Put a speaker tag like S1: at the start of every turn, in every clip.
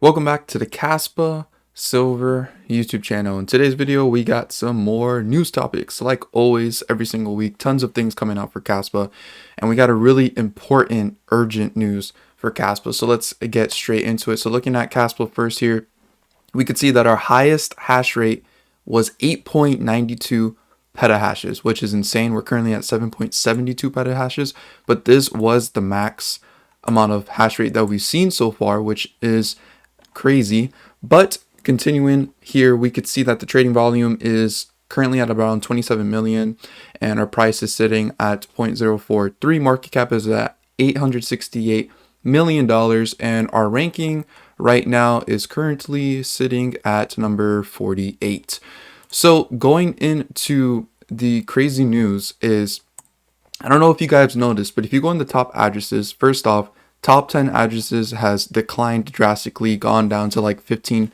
S1: Welcome back to the Kaspa Silver YouTube channel. In today's video, we got some more news topics. Like always, every single week, tons of things coming out for Kaspa, and we got a really important, urgent news for Kaspa. So let's get straight into it. So looking at Kaspa first here, we could see that our highest hash rate was 8.92 petahashes, which is insane. We're currently at 7.72 petahashes, but this was the max amount of hash rate that we've seen so far, which is crazy. But continuing here, we could see that the trading volume is currently at around 27 million and our price is sitting at 0.043. Market cap is at $868 million, and our ranking right now is currently sitting at number 48. So going into the crazy news is, I don't know if you guys noticed, but if you go in the top addresses, first off, top 10 addresses has declined drastically, gone down to like 15%.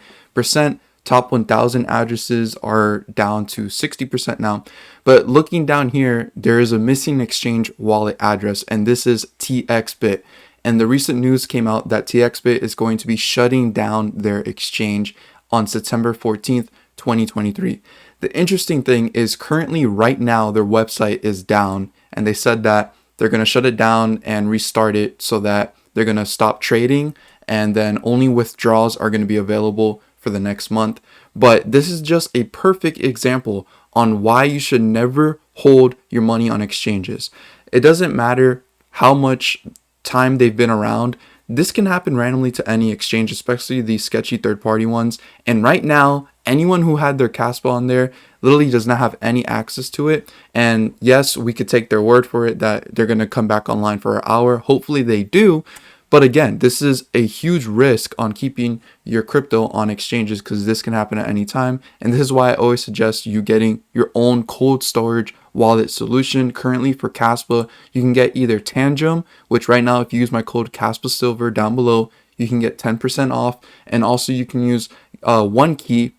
S1: Top 1,000 addresses are down to 60% now. But looking down here, there is a missing exchange wallet address, and this is Txbit. And the recent news came out that Txbit is going to be shutting down their exchange on September 14th, 2023. The interesting thing is currently right now their website is down, and they said that they're going to shut it down and restart it so that they're going to stop trading, and then only withdrawals are going to be available for the next month. But this is just a perfect example on why you should never hold your money on exchanges. It doesn't matter how much time they've been around. This can happen randomly to any exchange, especially these sketchy third-party ones. And right now, anyone who had their Kaspa on there literally does not have any access to it. And yes, we could take their word for it that they're going to come back online for an hour. Hopefully they do. But again, this is a huge risk on keeping your crypto on exchanges because this can happen at any time. And this is why I always suggest you getting your own cold storage wallet solution. Currently for Kaspa, you can get either Tangem, which right now, if you use my code Kaspa Silver down below, you can get 10% off. And also you can use One Key.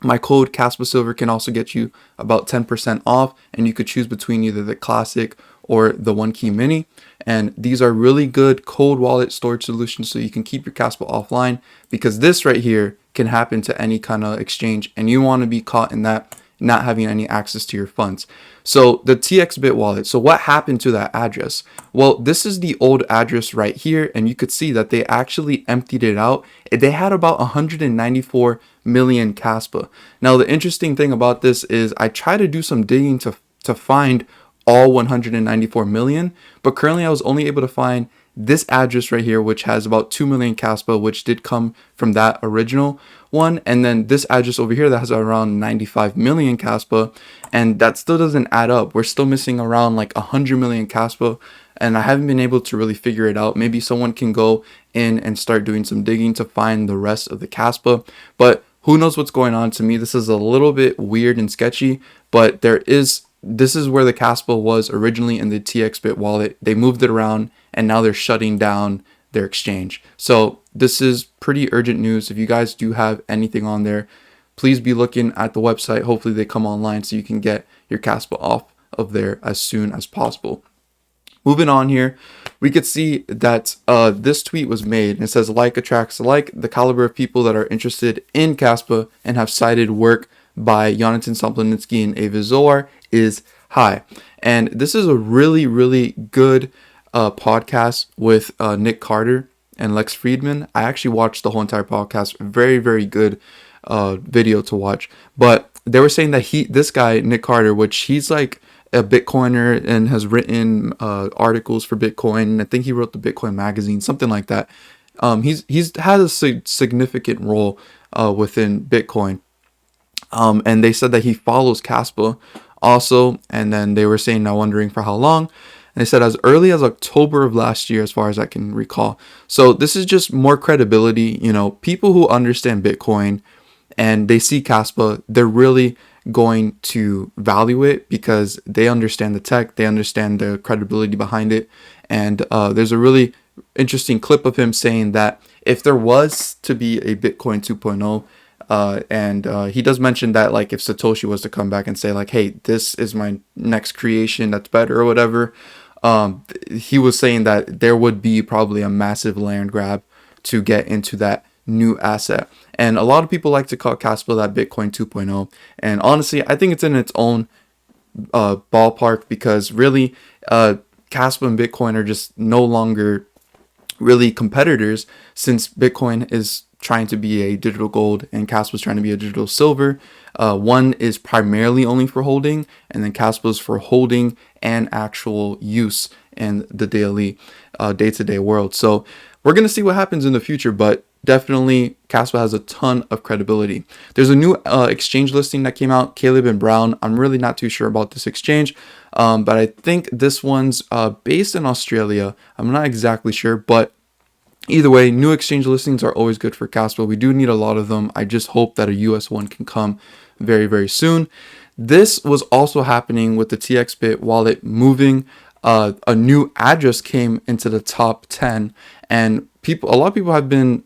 S1: My code Kaspa Silver can also get you about 10% off, and you could choose between either the classic or the One Key Mini. And these are really good cold wallet storage solutions so you can keep your Kaspa offline, because this right here can happen to any kind of exchange and you want to be caught in that not having any access to your funds. So the Txbit wallet, so what happened to that address? Well, this is the old address right here, and you could see that they actually emptied it out. They had about 194 million Kaspa. Now the interesting thing about this is I try to do some digging to find all 194 million, but currently I was only able to find this address right here, which has about 2 million Kaspa, which did come from that original one. And then this address over here that has around 95 million Kaspa, and that still doesn't add up. We're still missing around like 100 million Kaspa, and I haven't been able to really figure it out. Maybe someone can go in and start doing some digging to find the rest of the Kaspa, but who knows what's going on. To me, this is a little bit weird and sketchy, but this is where the Kaspa was originally in the Txbit wallet. They moved it around and now they're shutting down their exchange. So this is pretty urgent news. If you guys do have anything on there, please be looking at the website. Hopefully they come online so you can get your Kaspa off of there as soon as possible. Moving on here, we could see that this tweet was made, and it says, like attracts like, the caliber of people that are interested in Kaspa and have cited work by Jonathan Soplaninsky and Ava Zohar is high. And this is a really, really good podcast with Nick Carter and Lex Friedman. I actually watched the whole entire podcast. Very, very good video to watch. But they were saying that this guy, Nick Carter, which he's like a Bitcoiner and has written articles for Bitcoin. I think he wrote the Bitcoin magazine, something like that. He's had a significant role within Bitcoin. And they said that he follows Kaspa also. And then they were saying, now wondering for how long. And they said as early as October of last year, as far as I can recall. So this is just more credibility. You know, people who understand Bitcoin and they see Kaspa, they're really going to value it because they understand the tech, they understand the credibility behind it. And there's a really interesting clip of him saying that if there was to be a Bitcoin 2.0, and he does mention that, like, if Satoshi was to come back and say, like, hey, this is my next creation that's better or whatever, he was saying that there would be probably a massive land grab to get into that new asset. And a lot of people like to call Kaspa that Bitcoin 2.0. And honestly, I think it's in its own ballpark, because really Kaspa and Bitcoin are just no longer really competitors, since Bitcoin is trying to be a digital gold and Kaspa is trying to be a digital silver. One is primarily only for holding, and then Kaspa is for holding and actual use in the daily day-to-day world. So we're going to see what happens in the future, but definitely Kaspa has a ton of credibility. There's a new exchange listing that came out, Caleb and Brown. I'm really not too sure about this exchange, but I think this one's based in Australia. I'm not exactly sure, but either way, new exchange listings are always good for Kaspa. We do need a lot of them. I just hope that a US one can come very, very soon. This was also happening with the Txbit wallet moving. A new address came into the top 10, and a lot of people have been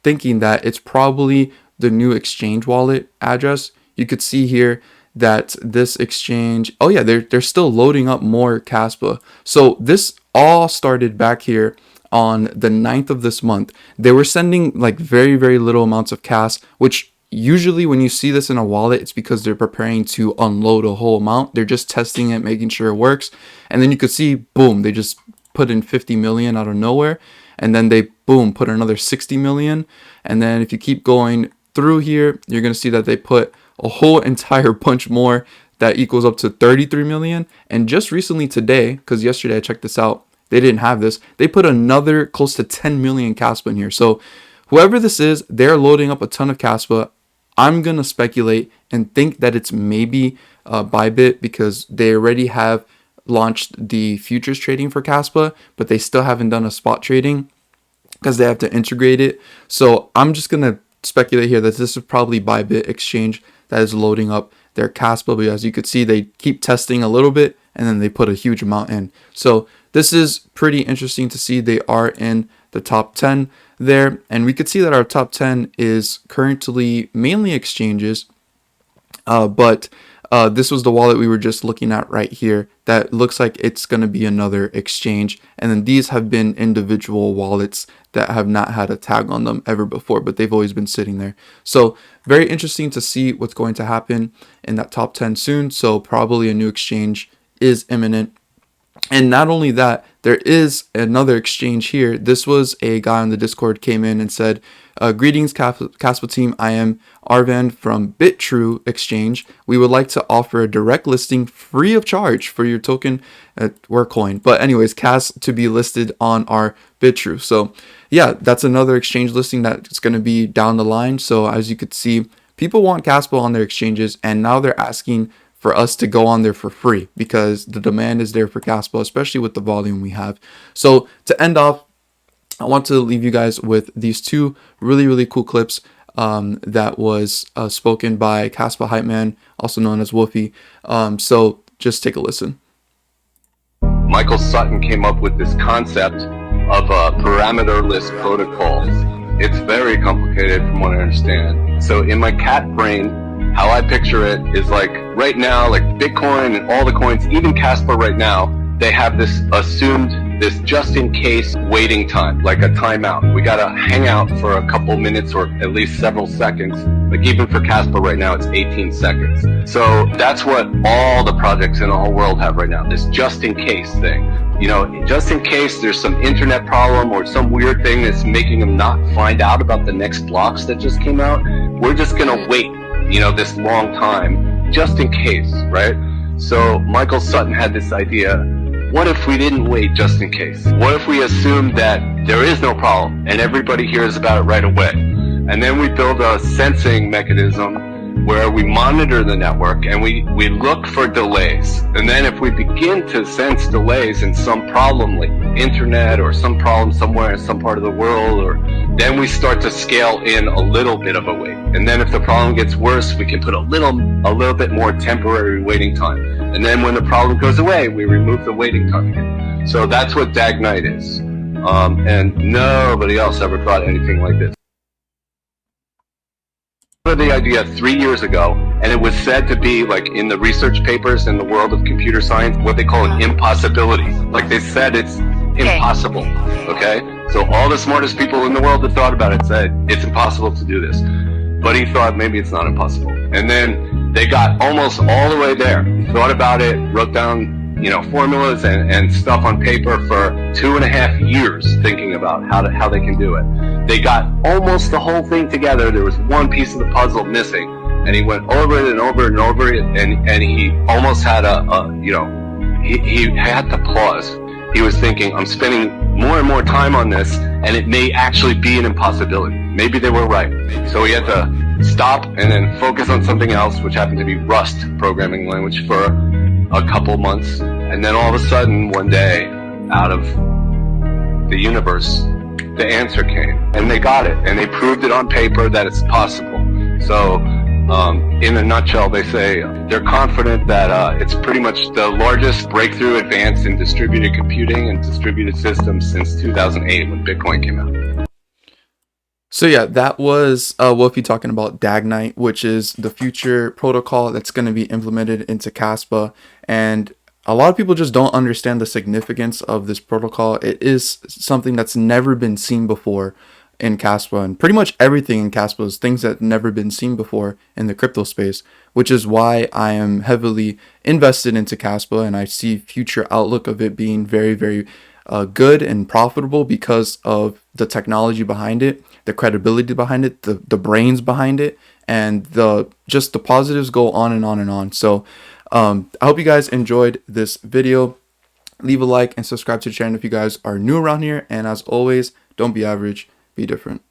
S1: thinking that it's probably the new exchange wallet address. You could see here that this exchange, oh yeah, they're still loading up more Kaspa. So this all started back here on the 9th of this month. They were sending like very, very little amounts of Kas, which usually when you see this in a wallet, it's because they're preparing to unload a whole amount. They're just testing it, making sure it works. And then you could see, boom, they just put in 50 million out of nowhere. And then they, boom, put another 60 million. And then if you keep going through here, you're going to see that they put a whole entire bunch more that equals up to 33 million. And just recently today, because yesterday I checked this out, they didn't have this, they put another close to 10 million Kaspa in here. So whoever this is, they're loading up a ton of Kaspa. I'm going to speculate and think that it's maybe Bybit, because they already have launched the futures trading for Kaspa, but they still haven't done a spot trading because they have to integrate it. So I'm just going to speculate here that this is probably Bybit exchange that is loading up their Kaspa. But as you could see, they keep testing a little bit and then they put a huge amount in. So this is pretty interesting to see. They are in the top 10 there, and we could see that our top 10 is currently mainly exchanges, but this was the wallet we were just looking at right here that looks like it's going to be another exchange. And then these have been individual wallets that have not had a tag on them ever before, but they've always been sitting there. So very interesting to see what's going to happen in that top 10 soon. So probably a new exchange is imminent. And not only that, there is another exchange here. This was a guy on the Discord came in and said, greetings Kaspa team, I am Arvan from BitTrue Exchange. We would like to offer a direct listing free of charge for your token at Workcoin. But anyways, Kas to be listed on our BitTrue. So yeah, that's another exchange listing that's going to be down the line. So as you could see, people want Kaspa on their exchanges, and now they're asking for us to go on there for free because the demand is there for Kaspa, especially with the volume we have. So to end off, I want to leave you guys with these two really, really cool clips that was spoken by Kaspa Hype Man, also known as Woofy. So just take a listen.
S2: Michael Sutton came up with this concept of a parameterless protocol. It's very complicated from what I understand. So in my cat brain, how I picture it is like right now, like Bitcoin and all the coins, even Kaspa right now, they have this assumed, this just in case waiting time, like a timeout. We gotta hang out for a couple minutes or at least several seconds. Like even for Kaspa right now, it's 18 seconds. So that's what all the projects in the whole world have right now, this just in case thing. You know, just in case there's some internet problem or some weird thing that's making them not find out about the next blocks that just came out, we're just gonna wait, you know, this long time, just in case, right? So Michael Sutton had this idea, what if we didn't wait just in case? What if we assumed that there is no problem and everybody hears about it right away? And then we build a sensing mechanism where we monitor the network and we look for delays. And then if we begin to sense delays in some problem like internet or some problem somewhere in some part of the world, or then we start to scale in a little bit of a wait. And then if the problem gets worse, we can put a little bit more temporary waiting time. And then when the problem goes away, we remove the waiting time again. So that's what DAG-Knight is. And nobody else ever thought anything like this. The idea 3 years ago, and it was said to be like in the research papers in the world of computer science, what they call an impossibility. Like they said it's impossible, okay? So all the smartest people in the world that thought about it said, it's impossible to do this. But he thought maybe it's not impossible. And then they got almost all the way there. He thought about it, wrote down, formulas and stuff on paper for 2.5 years thinking about how they can do it. They got almost the whole thing together. There was one piece of the puzzle missing, and he went over it and over and over it, and he almost had he had to pause. He was thinking, I'm spending more and more time on this, and it may actually be an impossibility. Maybe they were right. So he had to stop and then focus on something else, which happened to be Rust programming language, for a couple months. And then all of a sudden, one day, out of the universe, the answer came. And they got it. And they proved it on paper that it's possible. So, in a nutshell, they say they're confident that it's pretty much the largest breakthrough advance in distributed computing and distributed systems since 2008 when Bitcoin came out.
S1: So yeah, that was Wolfie talking about Dagnite, which is the future protocol that's going to be implemented into Kaspa. And a lot of people just don't understand the significance of this protocol. It is something that's never been seen before in Kaspa, and pretty much everything in Kaspa is things that have never been seen before in the crypto space, which is why I am heavily invested into Kaspa, and I see future outlook of it being very, very good and profitable because of the technology behind it, the credibility behind it, the brains behind it, and the positives go on and on and on. So I hope you guys enjoyed this video. Leave a like and subscribe to the channel if you guys are new around here. And as always, don't be average, be different.